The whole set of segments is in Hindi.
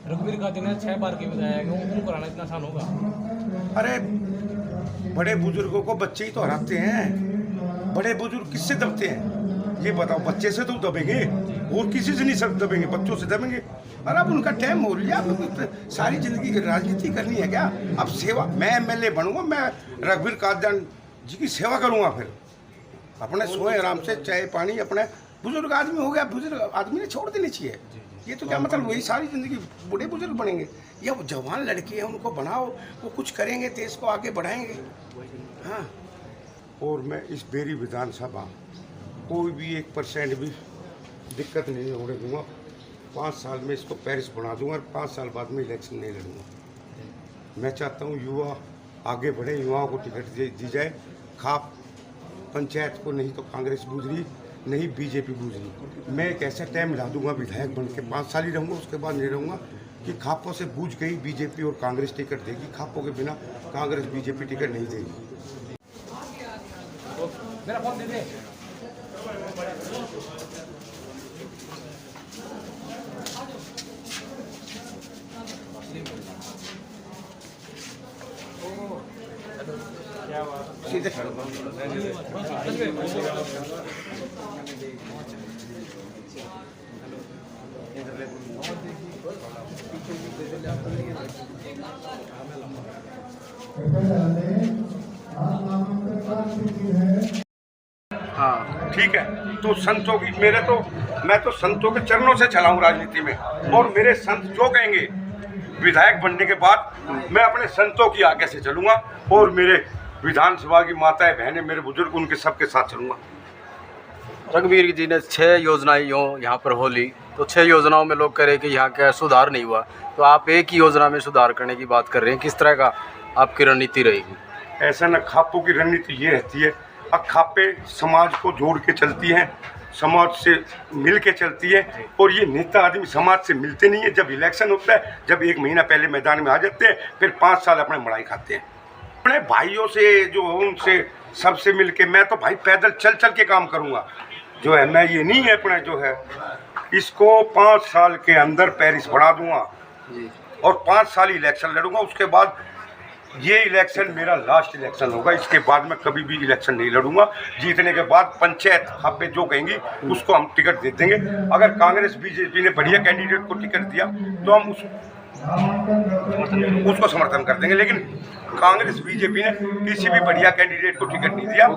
रघुवीर का दिन है 6 बार के विधायक है, उनको कराना इतना आसान होगा? अरे बड़े बुजुर्गों को बच्चे ही तो हराते हैं। बड़े बुजुर्ग किससे दबते हैं ये बताओ? बच्चे से तो दबेंगे और किसी से नहीं सब दबेंगे, बच्चों से दबेंगे। और अब उनका टाइम हो लिया, अब सारी जिंदगी की राजनीति करनी है क्या? अब सेवा, मैं एमएलए बनूंगा, मैं रघुवीर कादियान जी की सेवा करूंगा, फिर अपने सोए आराम से चाय पानी, अपने बुजुर्ग आदमी हो गया, बुजुर्ग आदमी ने छोड़ देनी चाहिए। ये तो क्या मतलब वही सारी जिंदगी बूढ़े बुजुर्ग बनेंगे? या वो जवान लड़के हैं उनको बनाओ, वो कुछ करेंगे, देश को आगे बढ़ाएंगे। हाँ, और मैं इस बेरी विधानसभा कोई भी 1% भी दिक्कत नहीं होने दूंगा। 5 साल में इसको पेरिस बना दूंगा और 5 साल बाद में इलेक्शन नहीं लड़ूंगा। मैं चाहता हूँ युवा आगे बढ़े, युवाओं को टिकट दी जाए। खाप पंचायत को नहीं तो कांग्रेस बूझ रही, नहीं बीजेपी बूझ रही। मैं एक ऐसा टाइम ला दूंगा विधायक बन के, 5 साल ही रहूँगा, उसके बाद नहीं रहूँगा, कि खापों से बूझ गई बीजेपी और कांग्रेस टिकट देगी। खापों के बिना कांग्रेस बीजेपी टिकट नहीं देगी। मेरा फोन दे दे। सीधे खड़ो। हाँ ठीक है, तो संतों की मैं तो संतों के चरणों से चला हूँ राजनीति में, और मेरे संत जो कहेंगे विधायक बनने के बाद मैं अपने संतों की आज्ञा से चलूंगा, और मेरे विधानसभा की माताएं बहनें मेरे बुजुर्ग उनके सबके साथ चलूंगा। रघुवीर जी ने 6 योजनाएं यहाँ पर होली, तो 6 योजनाओं में लोग कह रहे हैं कि यहाँ का सुधार नहीं हुआ, तो आप एक ही योजना में सुधार करने की बात कर रहे हैं। किस तरह का आपकी रणनीति रहेगी? ऐसा न, खापों की रणनीति ये रहती है, अब खापे समाज को जोड़ के चलती हैं, समाज से मिल के चलती है, और ये नेता आदमी समाज से मिलते नहीं है। जब इलेक्शन होता है, जब 1 महीना पहले मैदान में आ जाते हैं, फिर 5 साल अपने मड़ाई खाते हैं। अपने भाइयों से जो उनसे सबसे मिल के, मैं तो भाई पैदल चल चल के काम करूँगा जो है। मैं ये नहीं है अपने जो है, इसको 5 साल के अंदर पेरिस बढ़ा दूंगा और 5 साल इलेक्शन लड़ूंगा। उसके बाद ये इलेक्शन मेरा लास्ट इलेक्शन होगा, इसके बाद मैं कभी भी इलेक्शन नहीं लड़ूंगा। जीतने के बाद पंचायत खापे जो कहेंगी उसको हम टिकट दे देंगे। अगर कांग्रेस बीजेपी ने बढ़िया कैंडिडेट को टिकट दिया तो हम उसको समर्थन कर देंगे, लेकिन कांग्रेस बीजेपी ने किसी भी बढ़िया कैंडिडेट को टिकट नहीं दिया।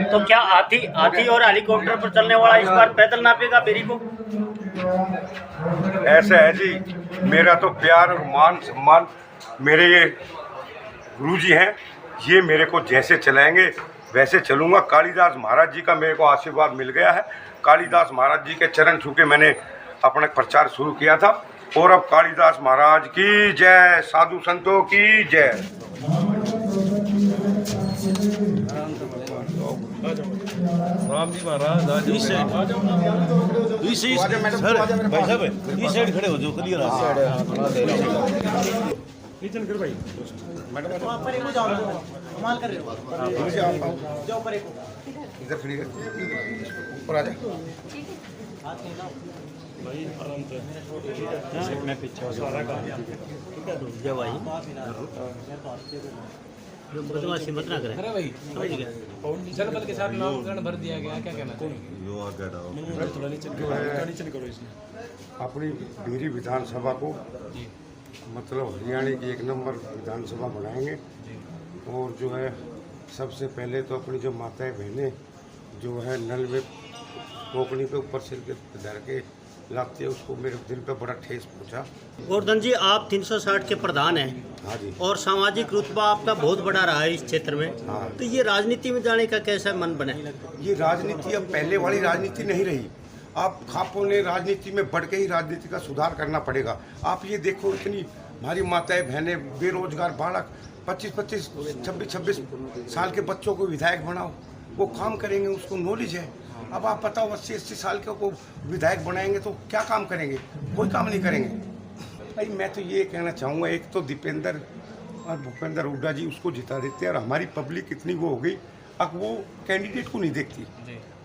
तो क्या हाथी और हेलीकॉप्टर पर चलने वाला इस बार पैदल नापेगा बेरी को? ऐसा है जी, मेरा तो प्यार और मान सम्मान मेरे ये गुरुजी हैं, ये मेरे को जैसे चलाएंगे वैसे चलूँगा। कालिदास महाराज जी का मेरे को आशीर्वाद मिल गया है। कालिदास महाराज जी के चरण छू के मैंने अपना प्रचार शुरू किया था, और अब कालिदास महाराज की जय, साधु संतों की जय। राम जी महाराज इस साइड खड़े हो जाओ, क्लियर किचन कर भाई मैडम कमाल कर रहे हो, जाओ ऊपर एक इधर खड़ी है, ऊपर आ जा भाई आराम से मैं पीछे जब भाई बदमाशी मत ना करें। अरे भाई जनबल के साथ नामकरण भर दिया गया, क्या कहना चाहिए? अपनी बेरी विधानसभा को मतलब हरियाणा की 1 नंबर विधानसभा बनाएंगे, और जो है सबसे पहले तो अपनी जो माताएं बहनें जो है नल में टोकनी पे ऊपर सिर के धर के लाते हैं, उसको मेरे दिल पे बड़ा ठेस पहुंचा। गोवर्धन जी, आप 360 के प्रधान हैं। हाँ जी। और सामाजिक रुतबा आपका बहुत बड़ा रहा है इस क्षेत्र में। हाँ। तो ये राजनीति में जाने का कैसा मन बना? ये राजनीति अब पहले वाली राजनीति नहीं रही। आप खापों ने राजनीति में बढ़ के ही राजनीति का सुधार करना पड़ेगा। आप ये देखो, इतनी हमारी माताएं बहनें, बेरोजगार बालक, 25-25, 26-26 साल के बच्चों को विधायक बनाओ, वो काम करेंगे, उसको नॉलेज है। अब आप बताओ 80-80 साल के को विधायक बनाएंगे तो क्या काम करेंगे? कोई काम नहीं करेंगे। भाई मैं तो ये कहना चाहूँगा, एक तो दीपेंद्र और भूपेंद्र हुड्डा जी उसको जिता देते हैं, और हमारी पब्लिक इतनी वो हो गई, अब वो कैंडिडेट को नहीं देखती।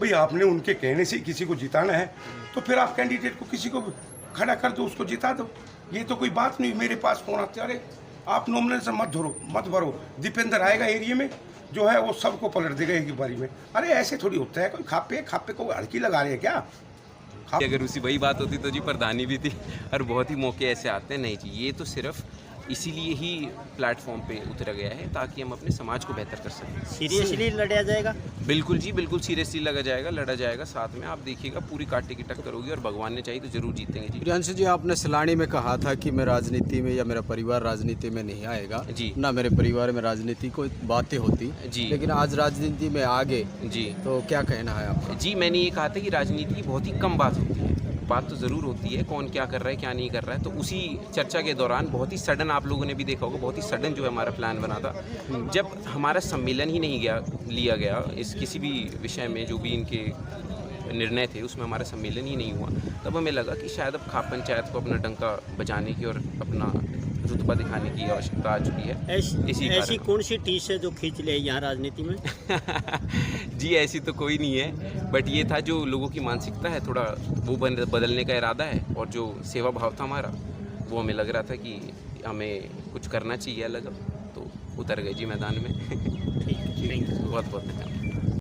भाई आपने उनके कहने से ही किसी को जिताना है, तो फिर आप कैंडिडेट को किसी को खड़ा कर दो, उसको जिता दो। ये तो कोई बात नहीं। मेरे पास फोन आते, अरे आप नॉमिनेशन मत भरो, दीपेंद्र आएगा एरिया में जो है वो सबको पलट देगा एक ही बारी में। अरे ऐसे थोड़ी होता है, कोई खापे को हड़की लगा रहे हैं क्या? अगर उसी वही बात होती तो जी प्रधानी भी थी, और बहुत ही मौके ऐसे आते हैं। नहीं जी, ये तो सिर्फ इसीलिए ही प्लेटफॉर्म पे उतरा गया है ताकि हम अपने समाज को बेहतर कर सकें। सीरियसली लड़ा जाएगा? बिल्कुल जी, बिल्कुल सीरियसली लड़ा जाएगा। साथ में आप देखिएगा पूरी काटे की टक्कर होगी, और भगवान ने चाहिए तो जरूर जीतेंगे जी। प्रियांशु जी, आपने सलानी में कहा था कि मैं राजनीति में या मेरा परिवार राजनीति में नहीं आएगा जी, ना मेरे परिवार में राजनीति को बातें होती जी, लेकिन आज राजनीति में आगे जी, तो क्या कहना है आपका? जी, मैंने ये कहा था कि राजनीति की बहुत ही कम बात होती है। बात तो ज़रूर होती है कौन क्या कर रहा है क्या नहीं कर रहा है। तो उसी चर्चा के दौरान बहुत ही सडन, आप लोगों ने भी देखा होगा, बहुत ही सडन जो है हमारा प्लान बना था। जब हमारा सम्मेलन ही नहीं लिया गया इस किसी भी विषय में, जो भी इनके निर्णय थे उसमें हमारा सम्मेलन ही नहीं हुआ, तब हमें लगा कि शायद अब खाप पंचायत को अपना डंका बजाने की और अपना रुतबा दिखाने की आवश्यकता आ चुकी है। ऐसी कौन सी टीस है जो खींच ले यहाँ राजनीति में? जी ऐसी तो कोई नहीं है, बट ये था जो लोगों की मानसिकता है थोड़ा वो बदलने का इरादा है, और जो सेवा भाव था हमारा वो हमें लग रहा था कि हमें कुछ करना चाहिए अलग, तो उतर गए जी मैदान में। ठीक, थैंक यू। बहुत बहुत धन्यवाद।